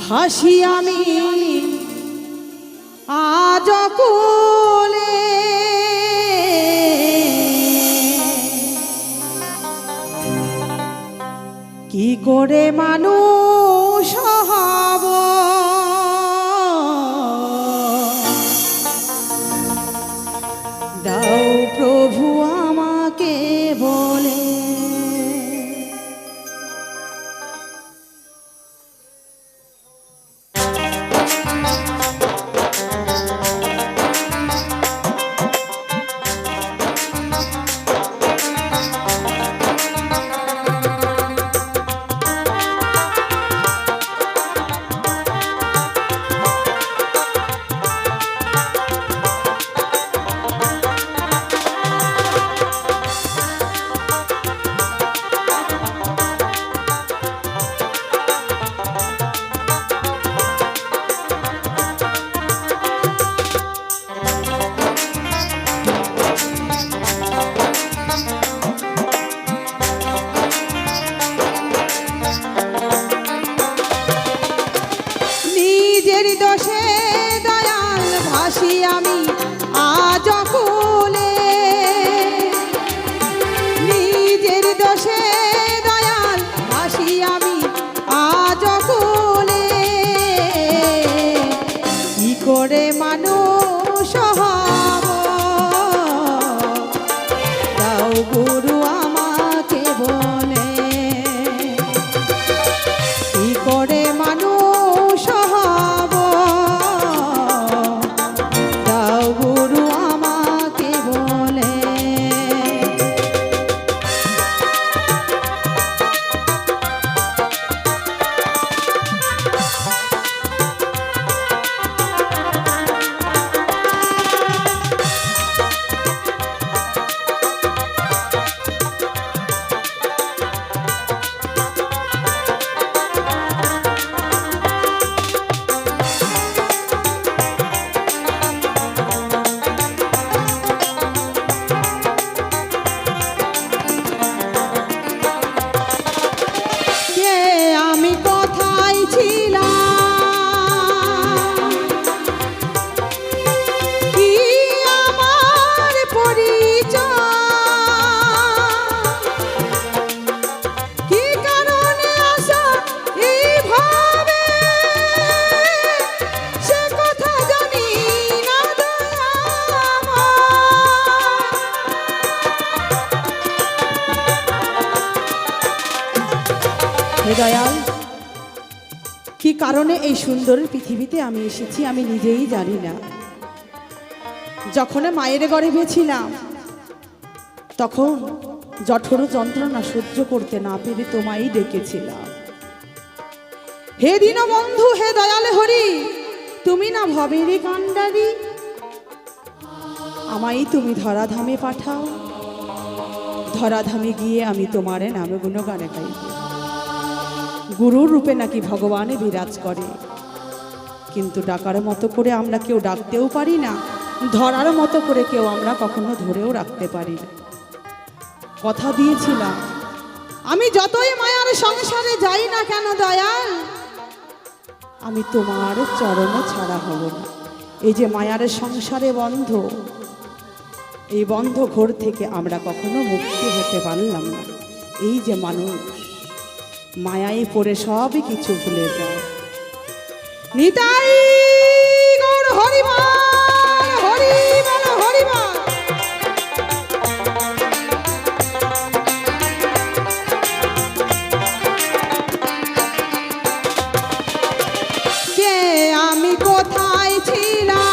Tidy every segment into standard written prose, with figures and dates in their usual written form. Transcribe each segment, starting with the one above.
ভাসি আমি আজ কুলে কি করে মানুষ হব দাও প্রভু আমাকে বলে দোষে দয়াল ভাসি আমি আজ কুলে নিজের দোষে দয়াল ভাসি আমি আজ কুলে কি করে মানুষ হব দাও গুরু আমাকে বলে কি করে মানুষ হব দাও গুরু আমাকে বলে দয়াল কি কারণে এই সুন্দর পৃথিবীতে আমি এসেছি আমি নিজেই জানি না। যখন মায়ের গর্ভে ছিলাম তখন জঠর যন্ত্রণা সহ্য করতে না পেরে তোমায় ডেকেছিলাম। হে দীনবন্ধু হে দয়াল হরি তুমি না ভবের কাণ্ডারি আমায় তুমি ধরাধামে পাঠাও ধরাধামে গিয়ে আমি তোমার নামে গুণগানে গাইব। গুরুর রূপে নাকি ভগবানে বিরাজ করে কিন্তু ডাকার মতো করে আমরা কেউ ডাকতেও পারি না ধরার মতো করে কেউ আমরা কখনো ধরেও রাখতে পারি না। কথা দিয়েছিলাম আমি যতই মায়ার সংসারে যাই না কেন দয়াল আমি তোমার চরণ ছাড়া হব না। এই যে মায়ার সংসারে বন্ধ এই বন্ধ ঘোর থেকে আমরা কখনো মুক্তি হতে পারলাম না। এই যে মানুষ মায়ায় পড়ে সবই কিছু ভুলে যায়। নিতাই গৌর হরিবল হরিবল হরিবল কে আমি কোথায় ছিলাম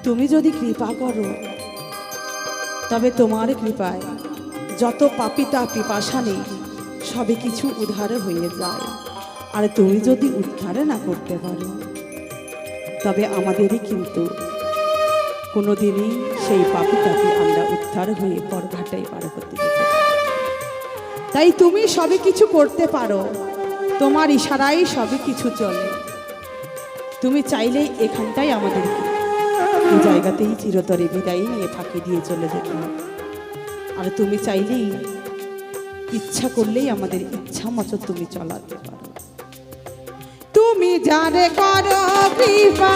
তুমি যদি কৃপা করো তবে তোমার কৃপায় যত পাপিতা পিপাসা নেই সবে কিছু উদ্ধার হয়ে যায়। আর তুমি যদি উদ্ধার না করতে পারো তবে আমাদেরই কিন্তু কোনোদিনই সেই পাপিতাকে আমরা উদ্ধার হয়ে পরঘাটায় পার করতে যেতে পারি। তাই তুমি সবে কিছু করতে পারো, তোমার ইশারায় সবে কিছু চলে। তুমি চাইলেই এখানটাই আমাদেরকে এই জায়গাতেই চিরতরে বিদায় নিয়ে ফাঁকি দিয়ে চলে যেতে হবে। আর তুমি চাইলেই ইচ্ছা করলেই আমাদের ইচ্ছা মতো তুমি চলাতে পারো। তুমি যারে করো কৃপা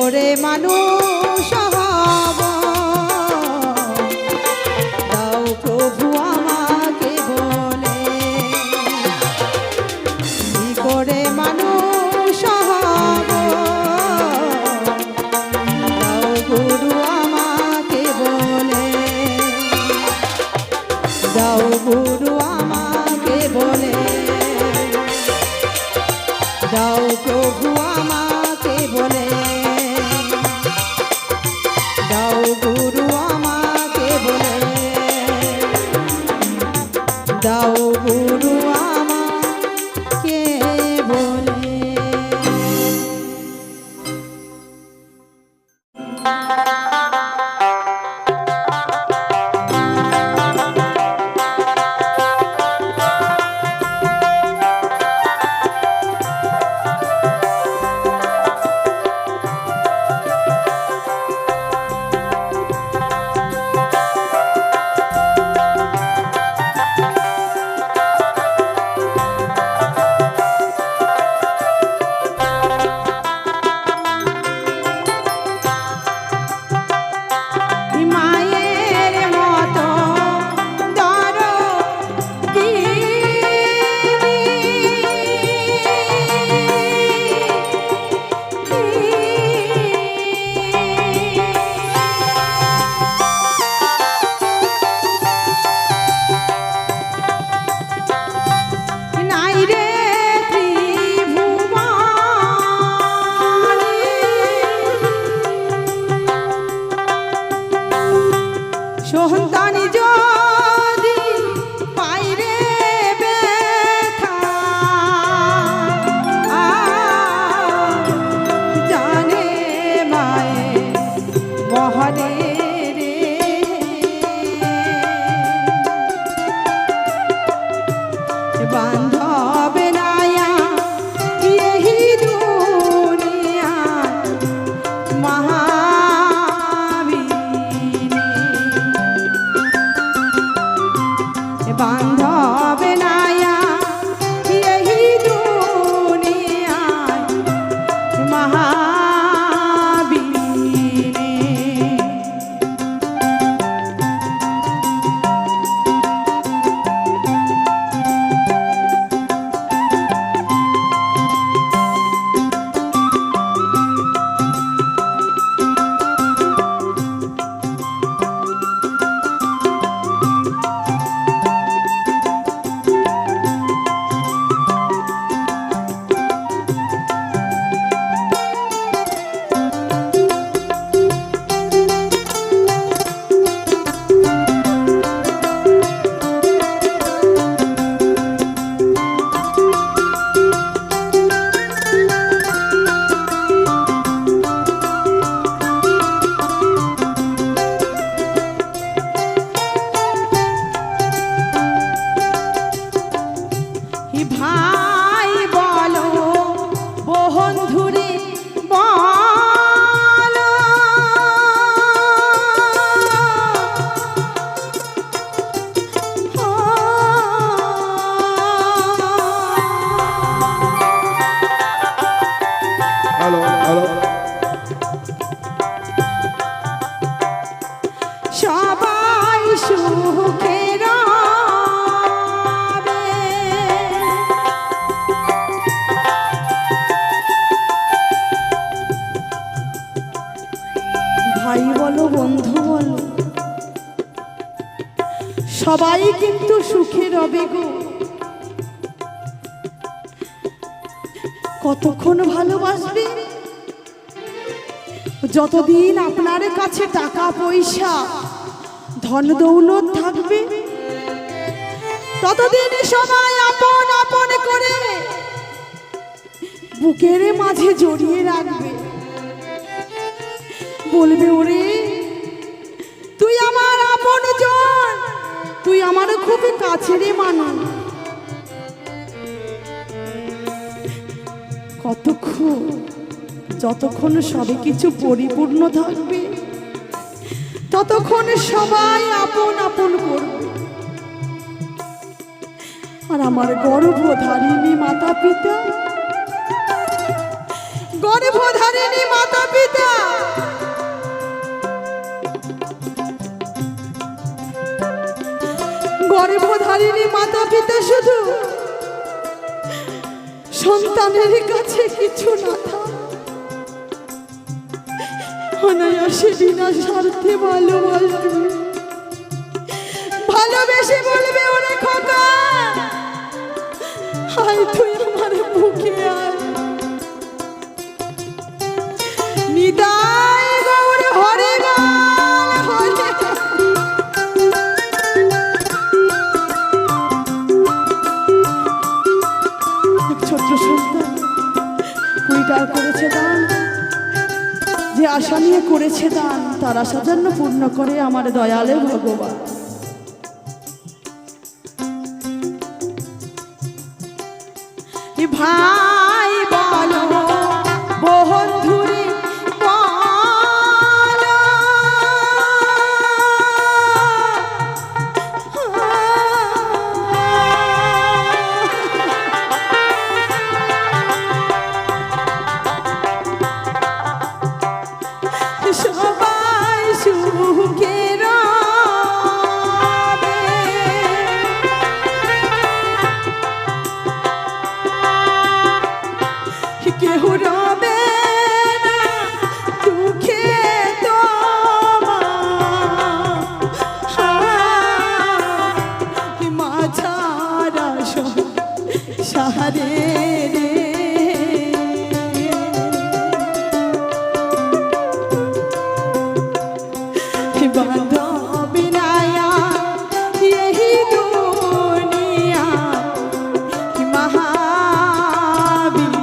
করে মানুষ হব, দাও প্রভু আমাকে বলে, কি করে মানুষ হব, দাও গুরু আমাকে বলে, দাও গুরু আমাকে বলে, দাও প্রভু আমাকে বলে, দাও গুরু আমাকে বলে, দাও গুরু আমাকে বলে। সন্তানি যদি পাইরে ব্যথা, জানে মায়ে মহরে রে, বান্ধব নায়া এই দুনিয়া মহা ভাই বলো বন্ধু বলো, সবাই কিন্তু সুখে রবে গো। কতক্ষণ ভালোবাসবে? যতদিন আপনার কাছে টাকা পয়সা ধন দৌলত থাকবে, ততদিন সবাই আপন আপন করে বুকের মাঝে জড়িয়ে রাখবে, বলবে ওরে তুই আমার আপন জন, তুই আমার খুব কাছের মানুষ। কতক্ষণ? যতক্ষণ সবে কিছু পরিপূর্ণ থাকবে ততক্ষণ সবাই আপন আপন করবে। আর আমার গর্ভধারিণী মাতা পিতা, গর্ভধারিণী মাতা পিতা গর্ভধারিণী মাতা পিতা শুধু সন্তানের কাছে কিছু না থাক, অনায়াসে বিনা স্বার্থে ভালোবাসবে, ভালোবেসে বলবে ওরে খোকা হাই তুই আমার বুকে আয়, নিতাই গৌর হরে গান হরে। ছোট্ট সন্তান কুড়িটা করেছে দান, যে আশা নিয়ে করেছে দান তার আশা যেন পূর্ণ করে আমার দয়ালে ভগবান। ভাই বলো বন্ধুরে বলো, সবাই সুখে রবে, কেহ রবে না দুঃখে তোমার, মাঝারা সাহারে রে। বান্ধবী নায়া यही दुनिया महावीर,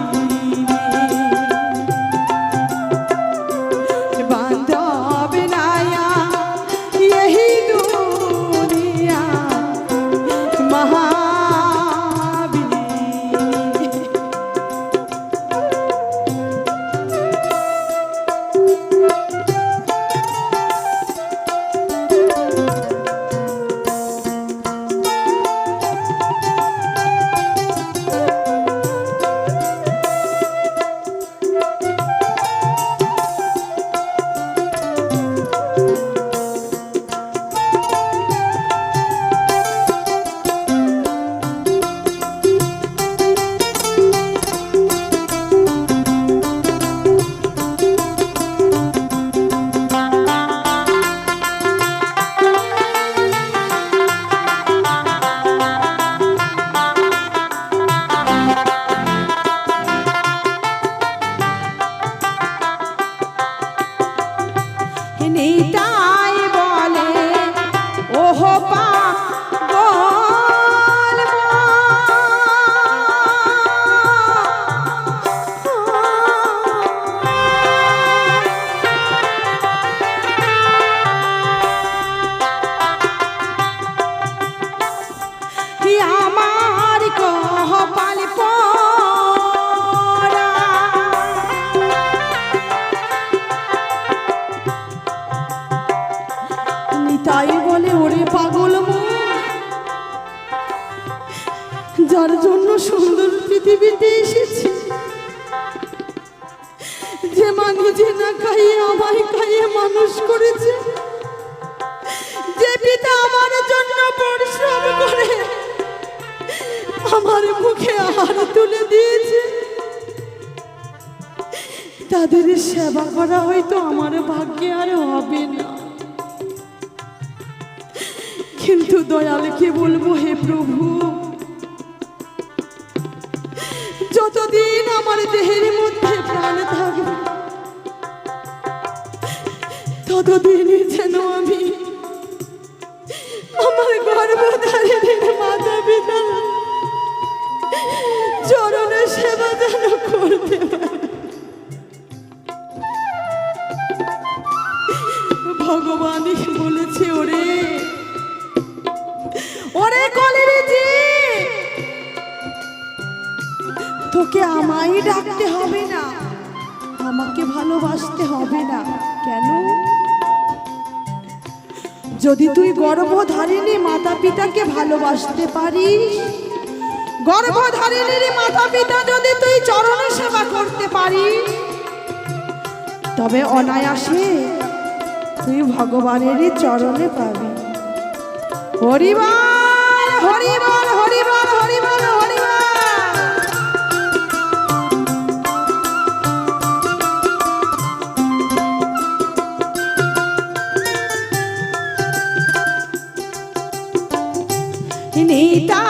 बांधव नाया यही दुनिया महावीर। নিতাই বলে ওহ পাগল আমার কপাল পোড়া, তাই বলে ওরে পাগল মন, যার জন্য সুন্দর পৃথিবীতে এসেছি, যে মা নিজে না খাইয়ে আমায় খাইয়ে মানুষ করেছে, যে পিতা আমার জন্য পরিশ্রম করে আমার মুখে আহার তুলে দিয়েছে, তাদের সেবা করা হয়তো আমার ভাগ্যে আর হবে কিন্তু দয়ালকে বলবো, হে প্রভু, যতদিন আমার দেহের মধ্যে প্রাণ থাকবে ততদিনই যেন আমি আমার গর্ভধারিণীর মাতা পিতা চরণে সেবা যেন করতে পারি। ভগবানই বলেছে, ওরে ওরে কলের জি, তোকে আমায় ডাকতে হবে না, আমাকে ভালোবাসতে হবে না। কেন? যদি তুই গর্ভধারিণী মাতা পিতাকে ভালোবাসতে পারিস, গর্ভধারিণীর মাতা পিতা যদি তুই চরণ সেবা করতে পারিস, তবে অনায়াসে তুই ভগবানেরই চরণে পাবি। হরিবল হরিবল হরিবল হরিবল হরিবল। নিতা